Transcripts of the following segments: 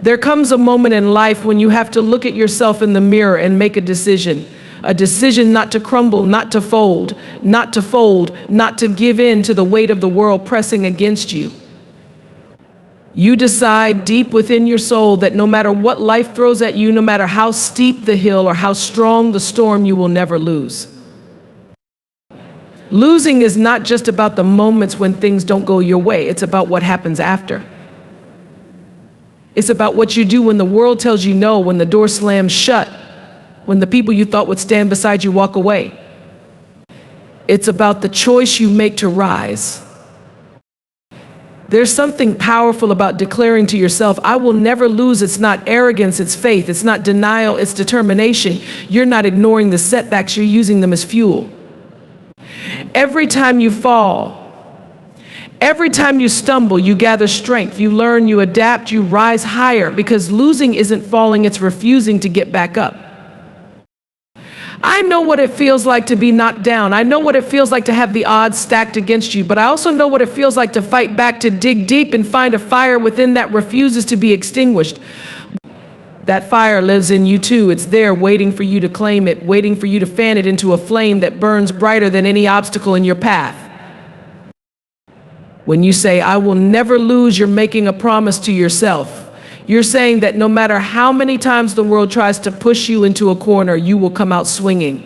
There comes a moment in life when you have to look at yourself in the mirror and make a decision not to crumble, not to fold, not to give in to the weight of the world pressing against you. You decide deep within your soul that no matter what life throws at you, no matter how steep the hill or how strong the storm, you will never lose. Losing is not just about the moments when things don't go your way, it's about what happens after. It's about what you do when the world tells you no, when the door slams shut, when the people you thought would stand beside you walk away. It's about the choice you make to rise. There's something powerful about declaring to yourself, I will never lose. It's not arrogance, it's faith. It's not denial, it's determination. You're not ignoring the setbacks, you're using them as fuel. Every time you fall, every time you stumble, you gather strength, you learn, you adapt, you rise higher, because losing isn't falling, it's refusing to get back up. I know what it feels like to be knocked down. I know what it feels like to have the odds stacked against you, but I also know what it feels like to fight back, to dig deep and find a fire within that refuses to be extinguished. That fire lives in you too. It's there waiting for you to claim it, waiting for you to fan it into a flame that burns brighter than any obstacle in your path. When you say, I will never lose, you're making a promise to yourself. You're saying that no matter how many times the world tries to push you into a corner, you will come out swinging.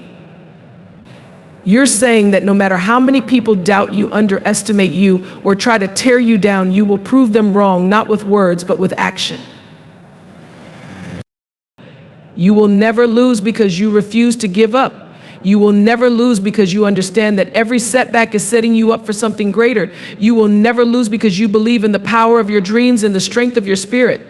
You're saying that no matter how many people doubt you, underestimate you, or try to tear you down, you will prove them wrong, not with words, but with action. You will never lose because you refuse to give up. You will never lose because you understand that every setback is setting you up for something greater. You will never lose because you believe in the power of your dreams and the strength of your spirit.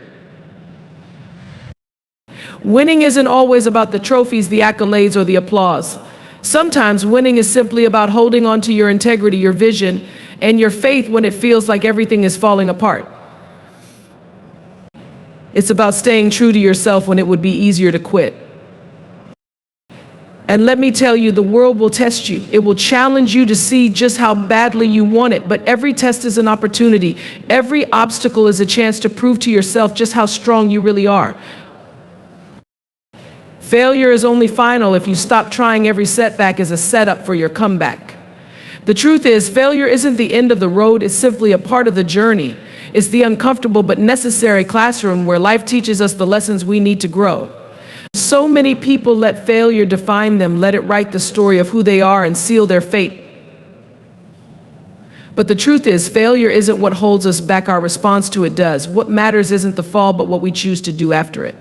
Winning isn't always about the trophies, the accolades, or the applause. Sometimes winning is simply about holding on to your integrity, your vision, and your faith when it feels like everything is falling apart. It's about staying true to yourself when it would be easier to quit. And let me tell you, the world will test you. It will challenge you to see just how badly you want it. But every test is an opportunity. Every obstacle is a chance to prove to yourself just how strong you really are. Failure is only final if you stop trying every setback as a setup for your comeback. The truth is, failure isn't the end of the road, it's simply a part of the journey. It's the uncomfortable but necessary classroom where life teaches us the lessons we need to grow. So many people let failure define them, let it write the story of who they are and seal their fate. But the truth is, failure isn't what holds us back, our response to it does. What matters isn't the fall, but what we choose to do after it.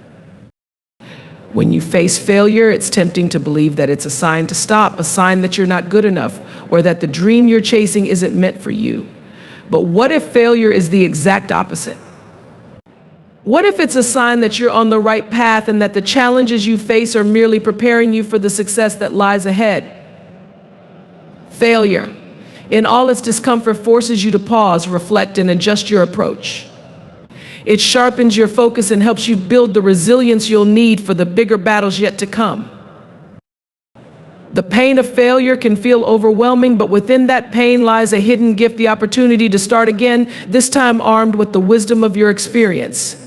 When you face failure, it's tempting to believe that it's a sign to stop, a sign that you're not good enough, or that the dream you're chasing isn't meant for you. But what if failure is the exact opposite? What if it's a sign that you're on the right path and that the challenges you face are merely preparing you for the success that lies ahead? Failure, in all its discomfort, forces you to pause, reflect, and adjust your approach. It sharpens your focus and helps you build the resilience you'll need for the bigger battles yet to come. The pain of failure can feel overwhelming, but within that pain lies a hidden gift, the opportunity to start again, this time armed with the wisdom of your experience.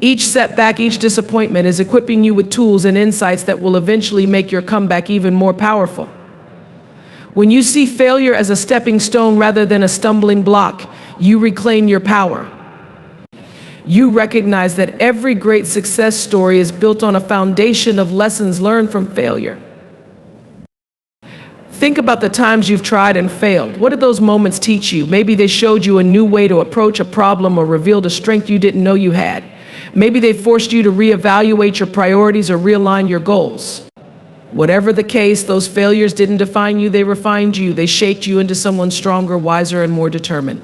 Each setback, each disappointment is equipping you with tools and insights that will eventually make your comeback even more powerful. When you see failure as a stepping stone rather than a stumbling block, you reclaim your power. You recognize that every great success story is built on a foundation of lessons learned from failure. Think about the times you've tried and failed. What did those moments teach you? Maybe they showed you a new way to approach a problem or revealed a strength you didn't know you had. Maybe they forced you to reevaluate your priorities or realign your goals. Whatever the case, those failures didn't define you, they refined you. They shaped you into someone stronger, wiser, and more determined.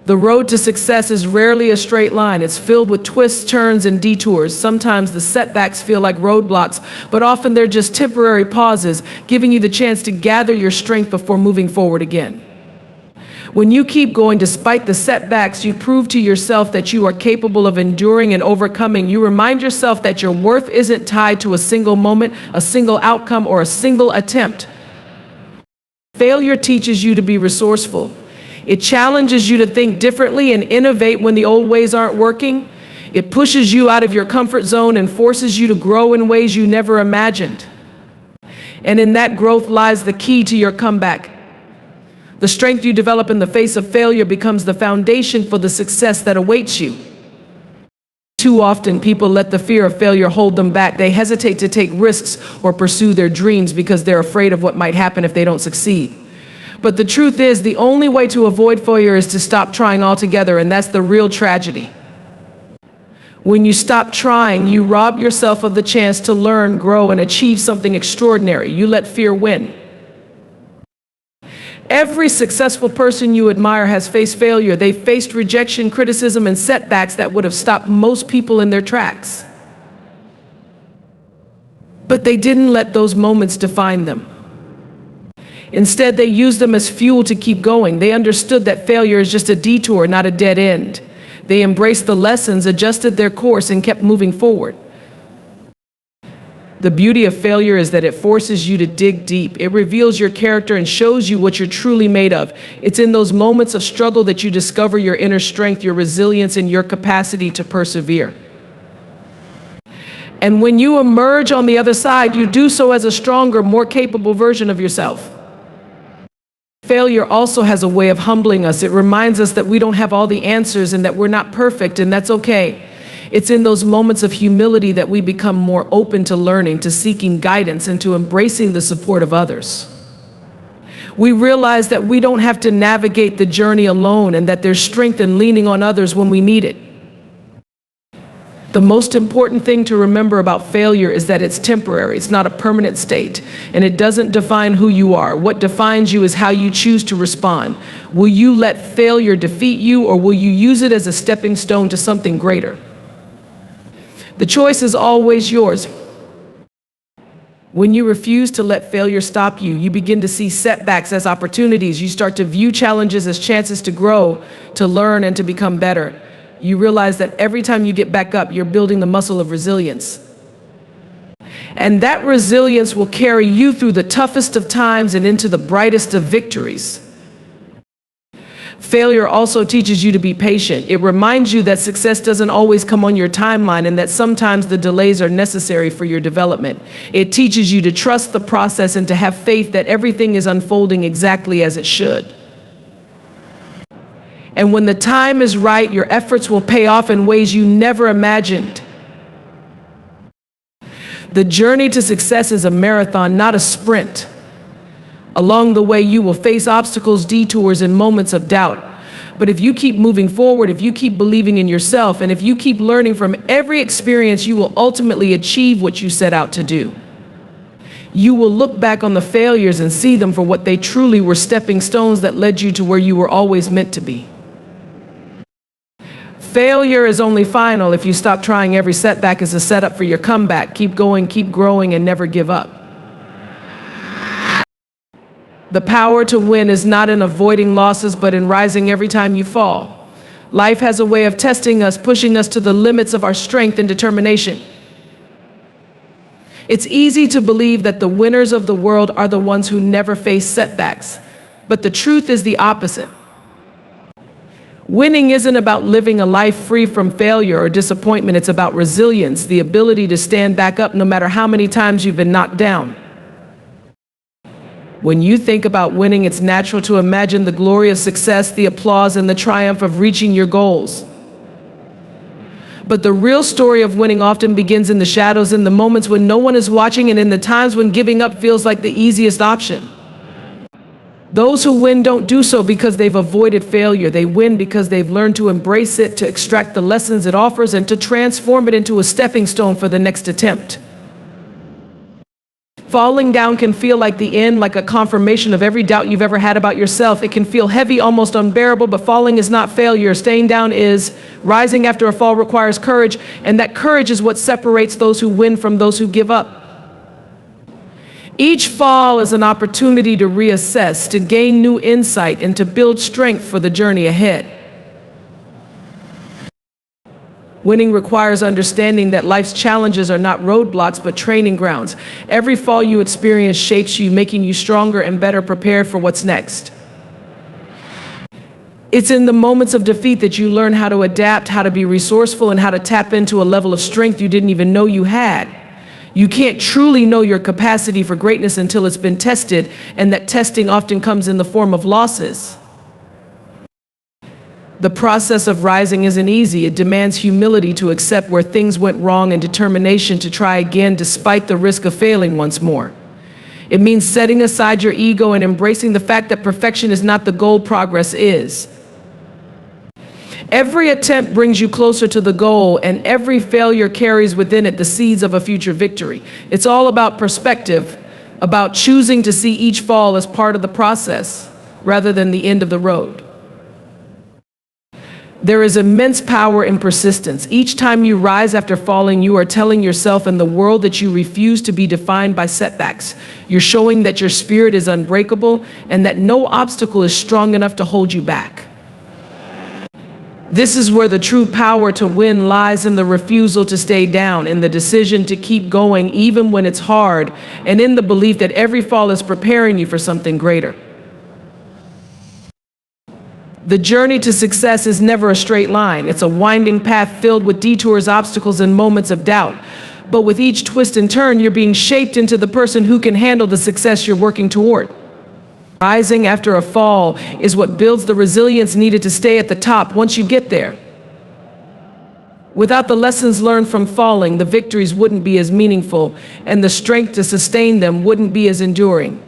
The road to success is rarely a straight line. It's filled with twists, turns, and detours. Sometimes the setbacks feel like roadblocks, but often they're just temporary pauses, giving you the chance to gather your strength before moving forward again. When you keep going despite the setbacks, you prove to yourself that you are capable of enduring and overcoming. You remind yourself that your worth isn't tied to a single moment, a single outcome, or a single attempt. Failure teaches you to be resourceful. It challenges you to think differently and innovate when the old ways aren't working. It pushes you out of your comfort zone and forces you to grow in ways you never imagined. And in that growth lies the key to your comeback. The strength you develop in the face of failure becomes the foundation for the success that awaits you. Too often, people let the fear of failure hold them back. They hesitate to take risks or pursue their dreams because they're afraid of what might happen if they don't succeed. But the truth is, the only way to avoid failure is to stop trying altogether, and that's the real tragedy. When you stop trying, you rob yourself of the chance to learn, grow, and achieve something extraordinary. You let fear win. Every successful person you admire has faced failure. They faced rejection, criticism, and setbacks that would have stopped most people in their tracks. But they didn't let those moments define them. Instead, they used them as fuel to keep going. They understood that failure is just a detour, not a dead end. They embraced the lessons, adjusted their course, and kept moving forward. The beauty of failure is that it forces you to dig deep. It reveals your character and shows you what you're truly made of. It's in those moments of struggle that you discover your inner strength, your resilience, and your capacity to persevere. And when you emerge on the other side, you do so as a stronger, more capable version of yourself. Failure also has a way of humbling us. It reminds us that we don't have all the answers and that we're not perfect, and that's okay. It's in those moments of humility that we become more open to learning, to seeking guidance, and to embracing the support of others. We realize that we don't have to navigate the journey alone and that there's strength in leaning on others when we need it. The most important thing to remember about failure is that it's temporary. It's not a permanent state, and it doesn't define who you are. What defines you is how you choose to respond. Will you let failure defeat you, or will you use it as a stepping stone to something greater? The choice is always yours. When you refuse to let failure stop you, you begin to see setbacks as opportunities. You start to view challenges as chances to grow, to learn, and to become better. You realize that every time you get back up, you're building the muscle of resilience. And that resilience will carry you through the toughest of times and into the brightest of victories. Failure also teaches you to be patient. It reminds you that success doesn't always come on your timeline and that sometimes the delays are necessary for your development. It teaches you to trust the process and to have faith that everything is unfolding exactly as it should. And when the time is right, your efforts will pay off in ways you never imagined. The journey to success is a marathon, not a sprint. Along the way, you will face obstacles, detours, and moments of doubt. But if you keep moving forward, if you keep believing in yourself, and if you keep learning from every experience, you will ultimately achieve what you set out to do. You will look back on the failures and see them for what they truly were, stepping stones that led you to where you were always meant to be. Failure is only final if you stop trying. Every setback is a setup for your comeback. Keep going, keep growing, and never give up. The power to win is not in avoiding losses, but in rising every time you fall. Life has a way of testing us, pushing us to the limits of our strength and determination. It's easy to believe that the winners of the world are the ones who never face setbacks, but the truth is the opposite. Winning isn't about living a life free from failure or disappointment. It's about resilience, the ability to stand back up no matter how many times you've been knocked down. When you think about winning, it's natural to imagine the glory of success, the applause, and the triumph of reaching your goals. But the real story of winning often begins in the shadows, in the moments when no one is watching, and in the times when giving up feels like the easiest option. Those who win don't do so because they've avoided failure. They win because they've learned to embrace it, to extract the lessons it offers, and to transform it into a stepping stone for the next attempt. Falling down can feel like the end, like a confirmation of every doubt you've ever had about yourself. It can feel heavy, almost unbearable, but falling is not failure. Staying down is. Rising after a fall requires courage, and that courage is what separates those who win from those who give up. Each fall is an opportunity to reassess, to gain new insight, and to build strength for the journey ahead. Winning requires understanding that life's challenges are not roadblocks, but training grounds. Every fall you experience shapes you, making you stronger and better prepared for what's next. It's in the moments of defeat that you learn how to adapt, how to be resourceful, and how to tap into a level of strength you didn't even know you had. You can't truly know your capacity for greatness until it's been tested, and that testing often comes in the form of losses. The process of rising isn't easy. It demands humility to accept where things went wrong and determination to try again despite the risk of failing once more. It means setting aside your ego and embracing the fact that perfection is not the goal, progress is. Every attempt brings you closer to the goal, and every failure carries within it the seeds of a future victory. It's all about perspective, about choosing to see each fall as part of the process rather than the end of the road. There is immense power in persistence. Each time you rise after falling, you are telling yourself and the world that you refuse to be defined by setbacks. You're showing that your spirit is unbreakable and that no obstacle is strong enough to hold you back. This is where the true power to win lies, in the refusal to stay down, in the decision to keep going even when it's hard, and in the belief that every fall is preparing you for something greater. The journey to success is never a straight line. It's a winding path filled with detours, obstacles, and moments of doubt. But with each twist and turn, you're being shaped into the person who can handle the success you're working toward. Rising after a fall is what builds the resilience needed to stay at the top once you get there. Without the lessons learned from falling, the victories wouldn't be as meaningful, and the strength to sustain them wouldn't be as enduring.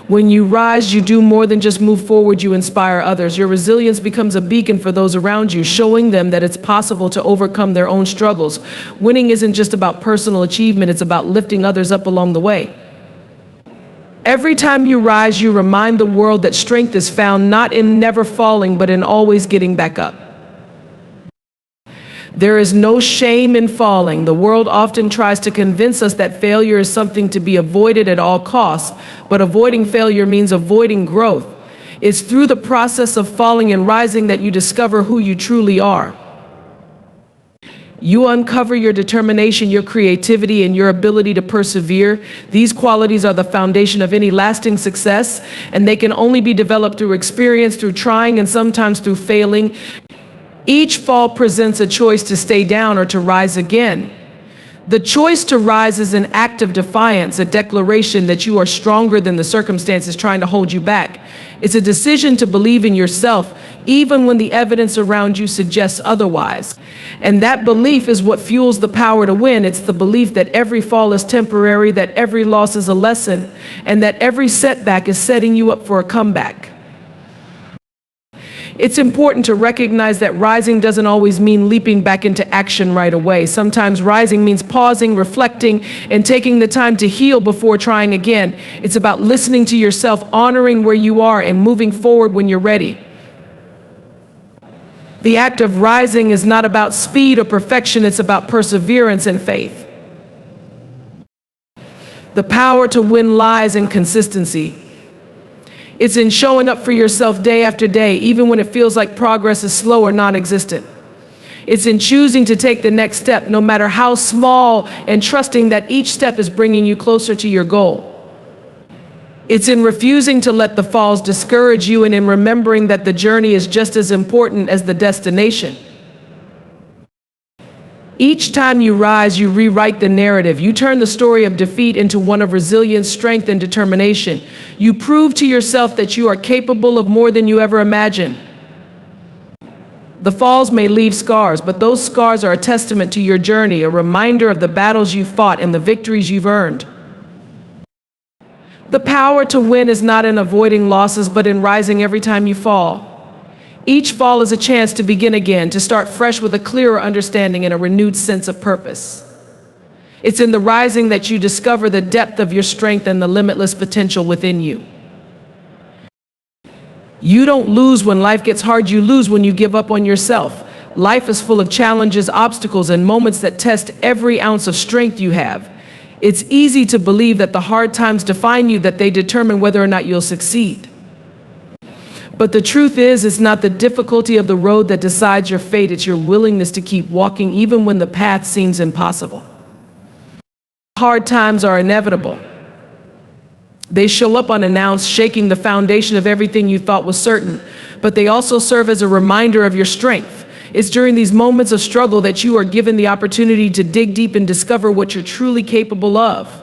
When you rise, you do more than just move forward, you inspire others. Your resilience becomes a beacon for those around you, showing them that it's possible to overcome their own struggles. Winning isn't just about personal achievement, it's about lifting others up along the way. Every time you rise, you remind the world that strength is found not in never falling, but in always getting back up. There is no shame in falling. The world often tries to convince us that failure is something to be avoided at all costs, but avoiding failure means avoiding growth. It's through the process of falling and rising that you discover who you truly are. You uncover your determination, your creativity, and your ability to persevere. These qualities are the foundation of any lasting success, and they can only be developed through experience, through trying, and sometimes through failing. Each fall presents a choice to stay down or to rise again. The choice to rise is an act of defiance, a declaration that you are stronger than the circumstances trying to hold you back. It's a decision to believe in yourself, even when the evidence around you suggests otherwise. And that belief is what fuels the power to win. It's the belief that every fall is temporary, that every loss is a lesson, and that every setback is setting you up for a comeback. It's important to recognize that rising doesn't always mean leaping back into action right away. Sometimes rising means pausing, reflecting, and taking the time to heal before trying again. It's about listening to yourself, honoring where you are, and moving forward when you're ready. The act of rising is not about speed or perfection, it's about perseverance and faith. The power to win lies in consistency. It's in showing up for yourself day after day, even when it feels like progress is slow or non-existent. It's in choosing to take the next step, no matter how small, and trusting that each step is bringing you closer to your goal. It's in refusing to let the falls discourage you, and in remembering that the journey is just as important as the destination. Each time you rise, you rewrite the narrative. You turn the story of defeat into one of resilience, strength, and determination. You prove to yourself that you are capable of more than you ever imagined. The falls may leave scars, but those scars are a testament to your journey, a reminder of the battles you fought and the victories you've earned. The power to win is not in avoiding losses, but in rising every time you fall. Each fall is a chance to begin again, to start fresh with a clearer understanding and a renewed sense of purpose. It's in the rising that you discover the depth of your strength and the limitless potential within you. You don't lose when life gets hard, you lose when you give up on yourself. Life is full of challenges, obstacles, and moments that test every ounce of strength you have. It's easy to believe that the hard times define you, that they determine whether or not you'll succeed. But the truth is, it's not the difficulty of the road that decides your fate, it's your willingness to keep walking even when the path seems impossible. Hard times are inevitable. They show up unannounced, shaking the foundation of everything you thought was certain, but they also serve as a reminder of your strength. It's during these moments of struggle that you are given the opportunity to dig deep and discover what you're truly capable of.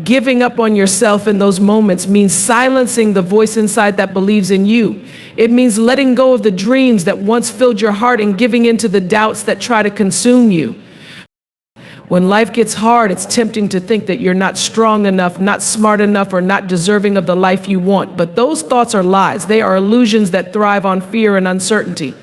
Giving up on yourself in those moments means silencing the voice inside that believes in you. It means letting go of the dreams that once filled your heart and giving in to the doubts that try to consume you. When life gets hard, it's tempting to think that you're not strong enough, not smart enough, or not deserving of the life you want. But those thoughts are lies. They are illusions that thrive on fear and uncertainty.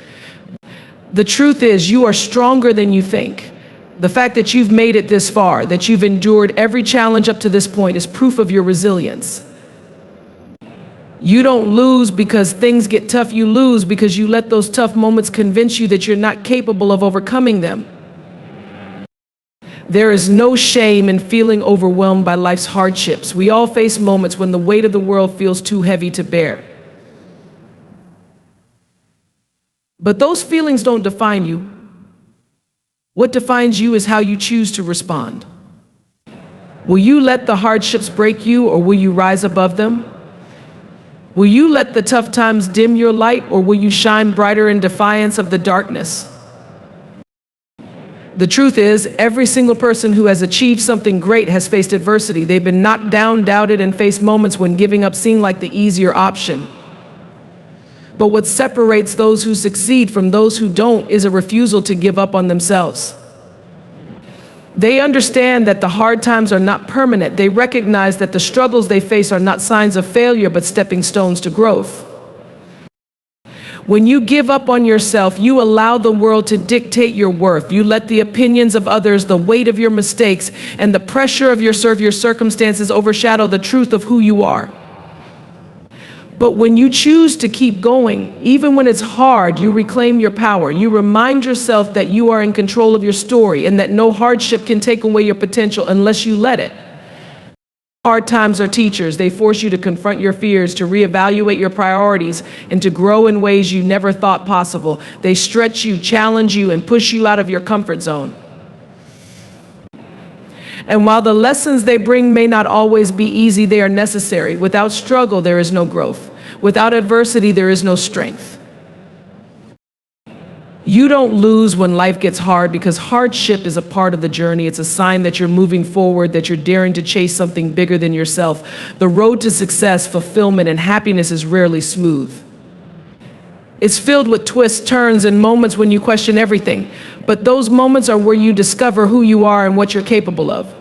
The truth is, you are stronger than you think. The fact that you've made it this far, that you've endured every challenge up to this point, is proof of your resilience. You don't lose because things get tough. You lose because you let those tough moments convince you that you're not capable of overcoming them. There is no shame in feeling overwhelmed by life's hardships. We all face moments when the weight of the world feels too heavy to bear. But those feelings don't define you. What defines you is how you choose to respond. Will you let the hardships break you, or will you rise above them? Will you let the tough times dim your light, or will you shine brighter in defiance of the darkness? The truth is, every single person who has achieved something great has faced adversity. They've been knocked down, doubted, and faced moments when giving up seemed like the easier option. But what separates those who succeed from those who don't is a refusal to give up on themselves. They understand that the hard times are not permanent. They recognize that the struggles they face are not signs of failure, but stepping stones to growth. When you give up on yourself, you allow the world to dictate your worth. You let the opinions of others, the weight of your mistakes, and the pressure of your circumstances overshadow the truth of who you are. But when you choose to keep going, even when it's hard, you reclaim your power. You remind yourself that you are in control of your story and that no hardship can take away your potential unless you let it. Hard times are teachers. They force you to confront your fears, to reevaluate your priorities, and to grow in ways you never thought possible. They stretch you, challenge you, and push you out of your comfort zone. And while the lessons they bring may not always be easy, they are necessary. Without struggle, there is no growth. Without adversity, there is no strength. You don't lose when life gets hard, because hardship is a part of the journey. It's a sign that you're moving forward, that you're daring to chase something bigger than yourself. The road to success, fulfillment, and happiness is rarely smooth. It's filled with twists, turns, and moments when you question everything. But those moments are where you discover who you are and what you're capable of.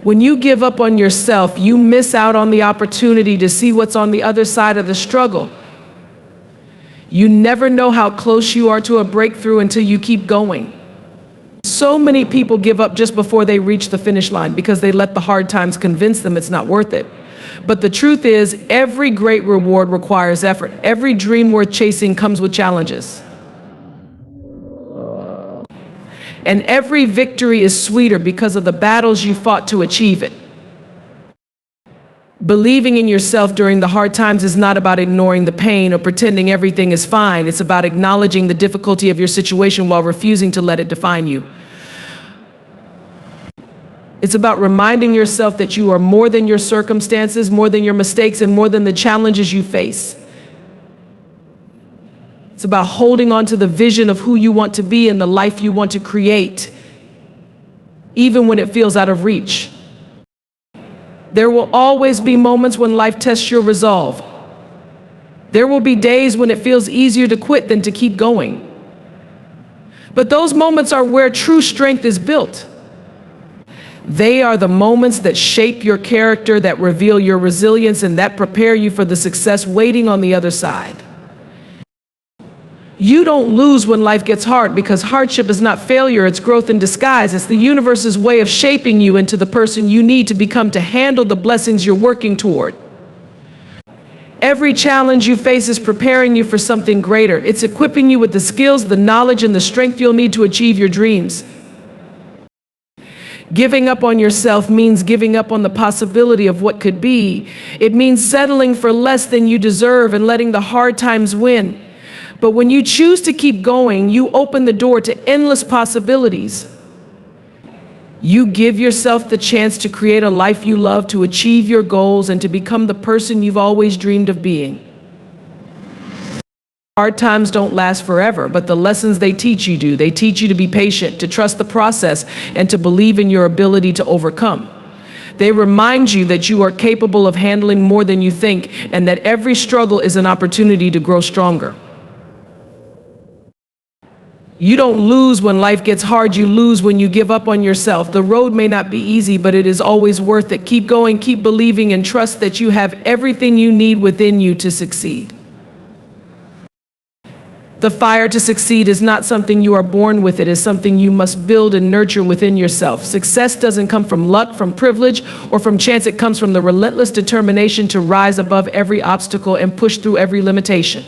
When you give up on yourself, you miss out on the opportunity to see what's on the other side of the struggle. You never know how close you are to a breakthrough until you keep going. So many people give up just before they reach the finish line because they let the hard times convince them it's not worth it. But the truth is, every great reward requires effort. Every dream worth chasing comes with challenges. And every victory is sweeter because of the battles you fought to achieve it. Believing in yourself during the hard times is not about ignoring the pain or pretending everything is fine. It's about acknowledging the difficulty of your situation while refusing to let it define you. It's about reminding yourself that you are more than your circumstances, more than your mistakes, and more than the challenges you face. It's about holding on to the vision of who you want to be and the life you want to create, even when it feels out of reach. There will always be moments when life tests your resolve. There will be days when it feels easier to quit than to keep going. But those moments are where true strength is built. They are the moments that shape your character, that reveal your resilience, and that prepare you for the success waiting on the other side. You don't lose when life gets hard, because hardship is not failure, it's growth in disguise. It's the universe's way of shaping you into the person you need to become to handle the blessings you're working toward. Every challenge you face is preparing you for something greater. It's equipping you with the skills, the knowledge, and the strength you'll need to achieve your dreams. Giving up on yourself means giving up on the possibility of what could be. It means settling for less than you deserve and letting the hard times win. But when you choose to keep going, you open the door to endless possibilities. You give yourself the chance to create a life you love, to achieve your goals, and to become the person you've always dreamed of being. Hard times don't last forever, but the lessons they teach you do. They teach you to be patient, to trust the process, and to believe in your ability to overcome. They remind you that you are capable of handling more than you think, and that every struggle is an opportunity to grow stronger. You don't lose when life gets hard, you lose when you give up on yourself. The road may not be easy, but it is always worth it. Keep going, keep believing, and trust that you have everything you need within you to succeed. The fire to succeed is not something you are born with, it is something you must build and nurture within yourself. Success doesn't come from luck, from privilege, or from chance. It comes from the relentless determination to rise above every obstacle and push through every limitation.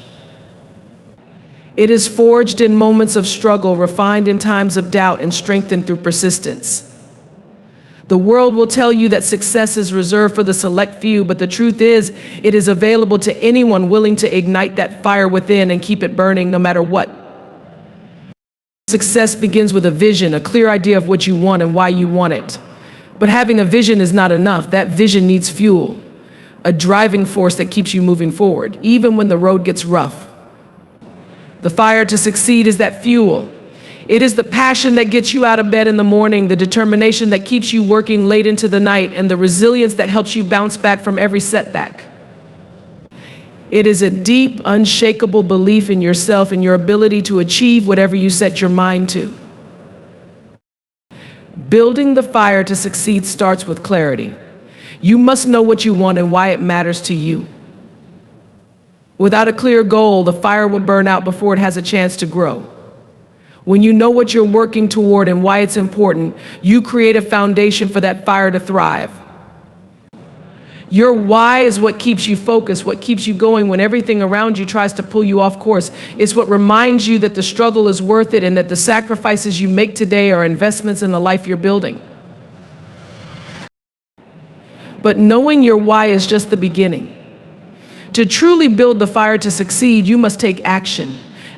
It is forged in moments of struggle, refined in times of doubt, and strengthened through persistence. The world will tell you that success is reserved for the select few, but the truth is, it is available to anyone willing to ignite that fire within and keep it burning no matter what. Success begins with a vision, a clear idea of what you want and why you want it. But having a vision is not enough. That vision needs fuel, a driving force that keeps you moving forward, even when the road gets rough. The fire to succeed is that fuel. It is the passion that gets you out of bed in the morning, the determination that keeps you working late into the night, and the resilience that helps you bounce back from every setback. It is a deep, unshakable belief in yourself and your ability to achieve whatever you set your mind to. Building the fire to succeed starts with clarity. You must know what you want and why it matters to you. Without a clear goal, the fire will burn out before it has a chance to grow. When you know what you're working toward and why it's important, you create a foundation for that fire to thrive. Your why is what keeps you focused, what keeps you going when everything around you tries to pull you off course. It's what reminds you that the struggle is worth it and that the sacrifices you make today are investments in the life you're building. But knowing your why is just the beginning. To truly build the fire to succeed, you must take action.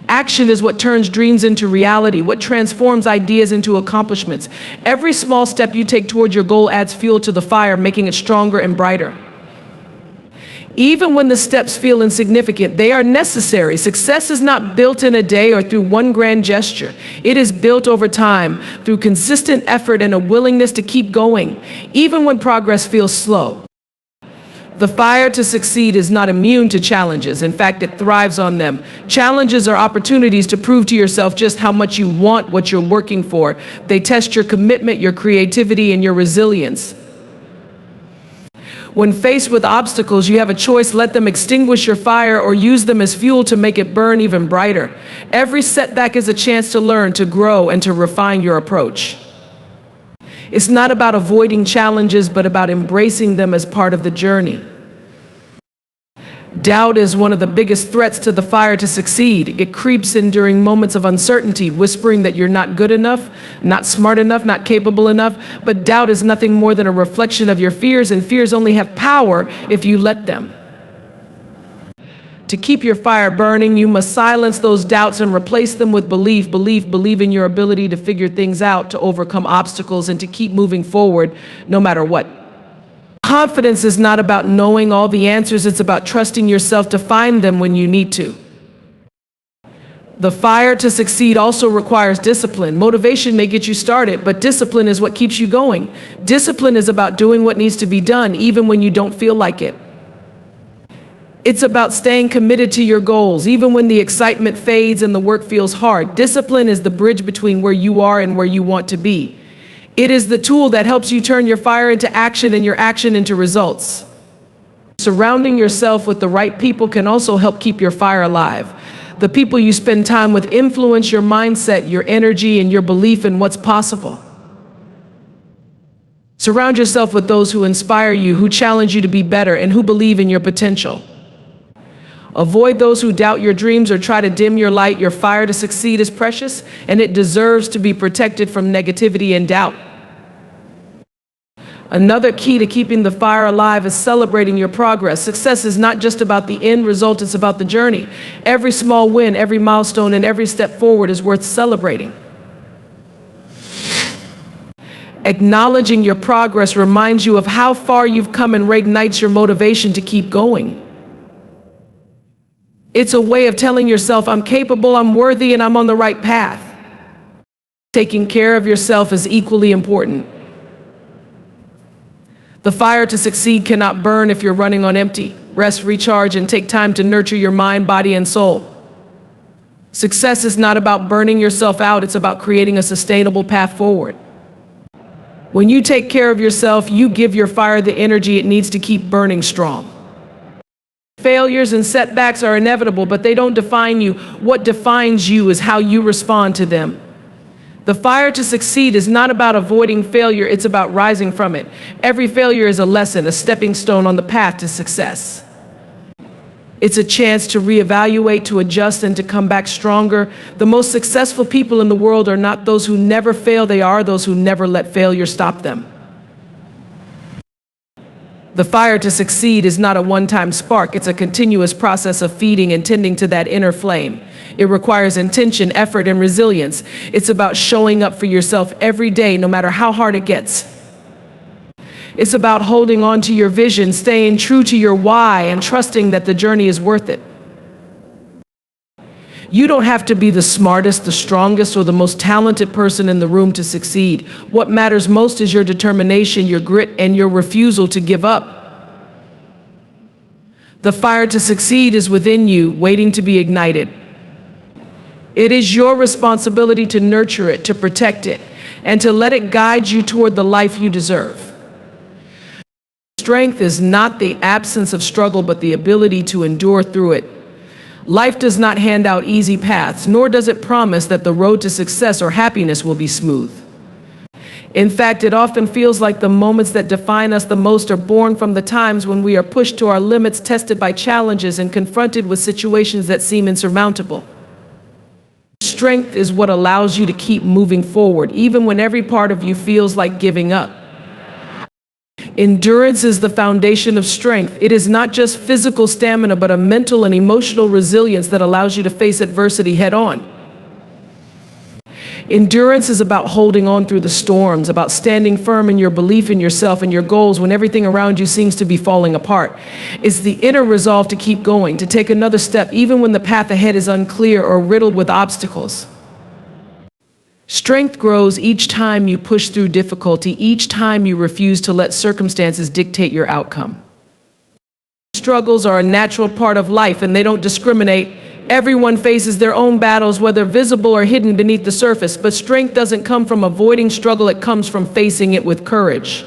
Action is what turns dreams into reality, what transforms ideas into accomplishments. Every small step you take toward your goal adds fuel to the fire, making it stronger and brighter. Even when the steps feel insignificant, they are necessary. Success is not built in a day or through one grand gesture. It is built over time, through consistent effort and a willingness to keep going, even when progress feels slow. The fire to succeed is not immune to challenges. In fact, it thrives on them. Challenges are opportunities to prove to yourself just how much you want what you're working for. They test your commitment, your creativity, and your resilience. When faced with obstacles, you have a choice: let them extinguish your fire or use them as fuel to make it burn even brighter. Every setback is a chance to learn, to grow, and to refine your approach. It's not about avoiding challenges, but about embracing them as part of the journey. Doubt is one of the biggest threats to the fire to succeed. It creeps in during moments of uncertainty, whispering that you're not good enough, not smart enough, not capable enough. But doubt is nothing more than a reflection of your fears, and fears only have power if you let them. To keep your fire burning, you must silence those doubts and replace them with belief. Believe in your ability to figure things out, to overcome obstacles, and to keep moving forward no matter what. Confidence is not about knowing all the answers, it's about trusting yourself to find them when you need to. The fire to succeed also requires discipline. Motivation may get you started, but discipline is what keeps you going. Discipline is about doing what needs to be done, even when you don't feel like it. It's about staying committed to your goals, even when the excitement fades and the work feels hard. Discipline is the bridge between where you are and where you want to be. It is the tool that helps you turn your fire into action and your action into results. Surrounding yourself with the right people can also help keep your fire alive. The people you spend time with influence your mindset, your energy, and your belief in what's possible. Surround yourself with those who inspire you, who challenge you to be better, and who believe in your potential. Avoid those who doubt your dreams or try to dim your light. Your fire to succeed is precious, and it deserves to be protected from negativity and doubt. Another key to keeping the fire alive is celebrating your progress. Success is not just about the end result, it's about the journey. Every small win, every milestone, and every step forward is worth celebrating. Acknowledging your progress reminds you of how far you've come and reignites your motivation to keep going. It's a way of telling yourself, I'm capable, I'm worthy, and I'm on the right path. Taking care of yourself is equally important. The fire to succeed cannot burn if you're running on empty. Rest, recharge, and take time to nurture your mind, body, and soul. Success is not about burning yourself out, it's about creating a sustainable path forward. When you take care of yourself, you give your fire the energy it needs to keep burning strong. Failures and setbacks are inevitable, but they don't define you. What defines you is how you respond to them. The fire to succeed is not about avoiding failure, it's about rising from it. Every failure is a lesson, a stepping stone on the path to success. It's a chance to reevaluate, to adjust, and to come back stronger. The most successful people in the world are not those who never fail, they are those who never let failure stop them. The fire to succeed is not a one-time spark, it's a continuous process of feeding and tending to that inner flame. It requires intention, effort, and resilience. It's about showing up for yourself every day, no matter how hard it gets. It's about holding on to your vision, staying true to your why, and trusting that the journey is worth it. You don't have to be the smartest, the strongest, or the most talented person in the room to succeed. What matters most is your determination, your grit, and your refusal to give up. The fire to succeed is within you, waiting to be ignited. It is your responsibility to nurture it, to protect it, and to let it guide you toward the life you deserve. Strength is not the absence of struggle, but the ability to endure through it. Life does not hand out easy paths, nor does it promise that the road to success or happiness will be smooth. In fact, it often feels like the moments that define us the most are born from the times when we are pushed to our limits, tested by challenges, and confronted with situations that seem insurmountable. Strength is what allows you to keep moving forward, even when every part of you feels like giving up. Endurance is the foundation of strength. It is not just physical stamina, but a mental and emotional resilience that allows you to face adversity head on. Endurance is about holding on through the storms, about standing firm in your belief in yourself and your goals when everything around you seems to be falling apart. It's the inner resolve to keep going, to take another step, even when the path ahead is unclear or riddled with obstacles. Strength grows each time you push through difficulty, each time you refuse to let circumstances dictate your outcome. Struggles are a natural part of life, and they don't discriminate. Everyone faces their own battles, whether visible or hidden beneath the surface, but strength doesn't come from avoiding struggle, it comes from facing it with courage.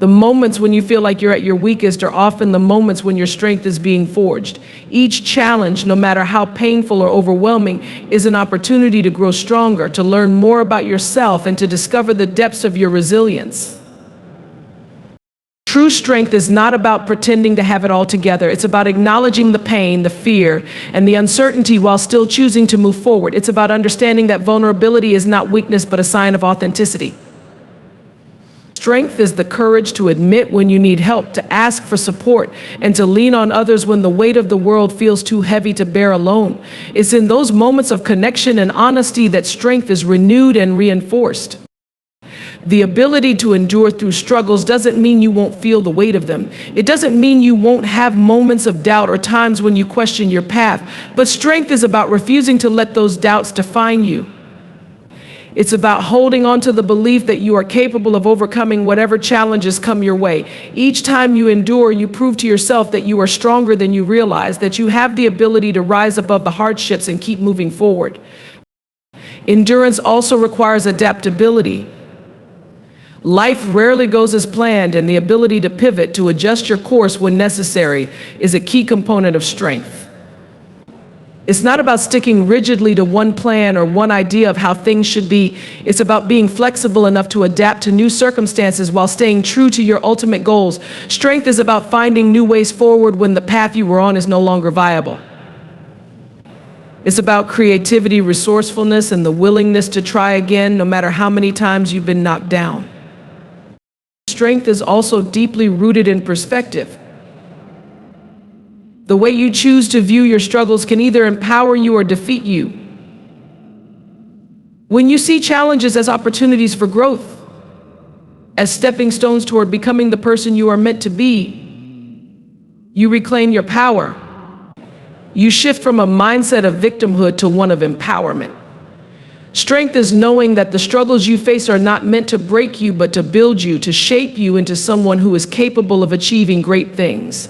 The moments when you feel like you're at your weakest are often the moments when your strength is being forged. Each challenge, no matter how painful or overwhelming, is an opportunity to grow stronger, to learn more about yourself, and to discover the depths of your resilience. True strength is not about pretending to have it all together. It's about acknowledging the pain, the fear, and the uncertainty while still choosing to move forward. It's about understanding that vulnerability is not weakness, but a sign of authenticity. Strength is the courage to admit when you need help, to ask for support, and to lean on others when the weight of the world feels too heavy to bear alone. It's in those moments of connection and honesty that strength is renewed and reinforced. The ability to endure through struggles doesn't mean you won't feel the weight of them. It doesn't mean you won't have moments of doubt or times when you question your path. But strength is about refusing to let those doubts define you. It's about holding on to the belief that you are capable of overcoming whatever challenges come your way. Each time you endure, you prove to yourself that you are stronger than you realize, that you have the ability to rise above the hardships and keep moving forward. Endurance also requires adaptability. Life rarely goes as planned, and the ability to pivot, to adjust your course when necessary, is a key component of strength. It's not about sticking rigidly to one plan or one idea of how things should be. It's about being flexible enough to adapt to new circumstances while staying true to your ultimate goals. Strength is about finding new ways forward when the path you were on is no longer viable. It's about creativity, resourcefulness, and the willingness to try again no matter how many times you've been knocked down. Strength is also deeply rooted in perspective. The way you choose to view your struggles can either empower you or defeat you. When you see challenges as opportunities for growth, as stepping stones toward becoming the person you are meant to be. You reclaim your power. You shift from a mindset of victimhood to one of empowerment. Strength is knowing that the struggles you face are not meant to break you, but to build you, to shape you into someone who is capable of achieving great things.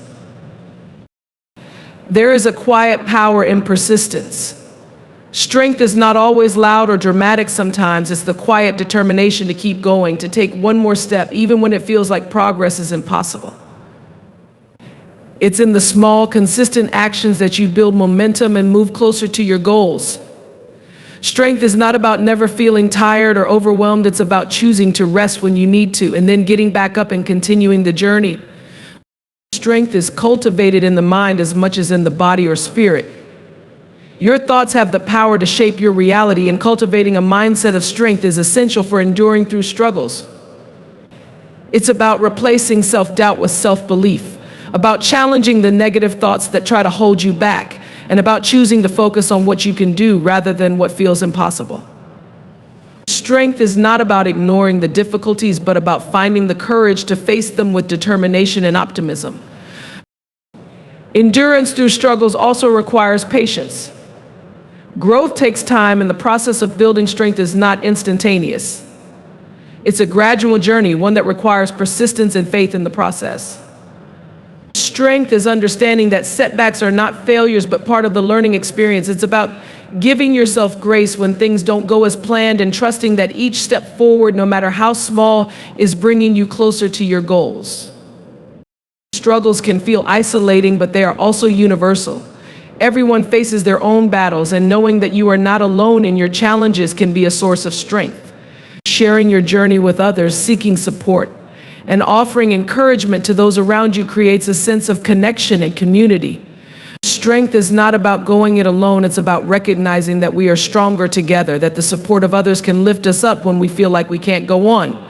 There is a quiet power in persistence. Strength is not always loud or dramatic sometimes. It's the quiet determination to keep going, to take one more step, even when it feels like progress is impossible. It's in the small, consistent actions that you build momentum and move closer to your goals. Strength is not about never feeling tired or overwhelmed. It's about choosing to rest when you need to and then getting back up and continuing the journey. Strength is cultivated in the mind as much as in the body or spirit. Your thoughts have the power to shape your reality, and cultivating a mindset of strength is essential for enduring through struggles. It's about replacing self-doubt with self-belief, about challenging the negative thoughts that try to hold you back, and about choosing to focus on what you can do rather than what feels impossible. Strength is not about ignoring the difficulties, but about finding the courage to face them with determination and optimism. Endurance through struggles also requires patience. Growth takes time, and the process of building strength is not instantaneous. It's a gradual journey, one that requires persistence and faith in the process. Strength is understanding that setbacks are not failures, but part of the learning experience. It's about giving yourself grace when things don't go as planned and trusting that each step forward, no matter how small, is bringing you closer to your goals. Struggles can feel isolating, but they are also universal. Everyone faces their own battles, and knowing that you are not alone in your challenges can be a source of strength. Sharing your journey with others, seeking support, and offering encouragement to those around you creates a sense of connection and community. Strength is not about going it alone. It's about recognizing that we are stronger together, that the support of others can lift us up when we feel like we can't go on.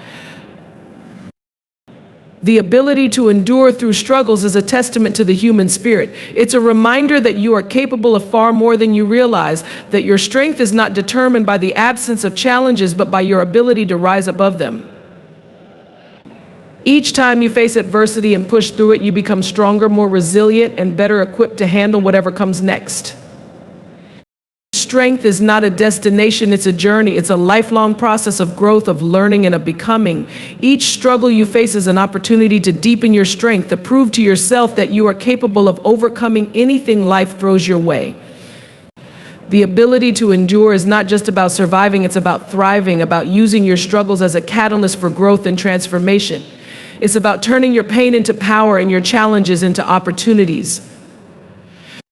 The ability to endure through struggles is a testament to the human spirit. It's a reminder that you are capable of far more than you realize, that your strength is not determined by the absence of challenges, but by your ability to rise above them. Each time you face adversity and push through it, you become stronger, more resilient, and better equipped to handle whatever comes next. Strength is not a destination, it's a journey. It's a lifelong process of growth, of learning, and of becoming. Each struggle you face is an opportunity to deepen your strength, to prove to yourself that you are capable of overcoming anything life throws your way. The ability to endure is not just about surviving, it's about thriving, about using your struggles as a catalyst for growth and transformation. It's about turning your pain into power and your challenges into opportunities.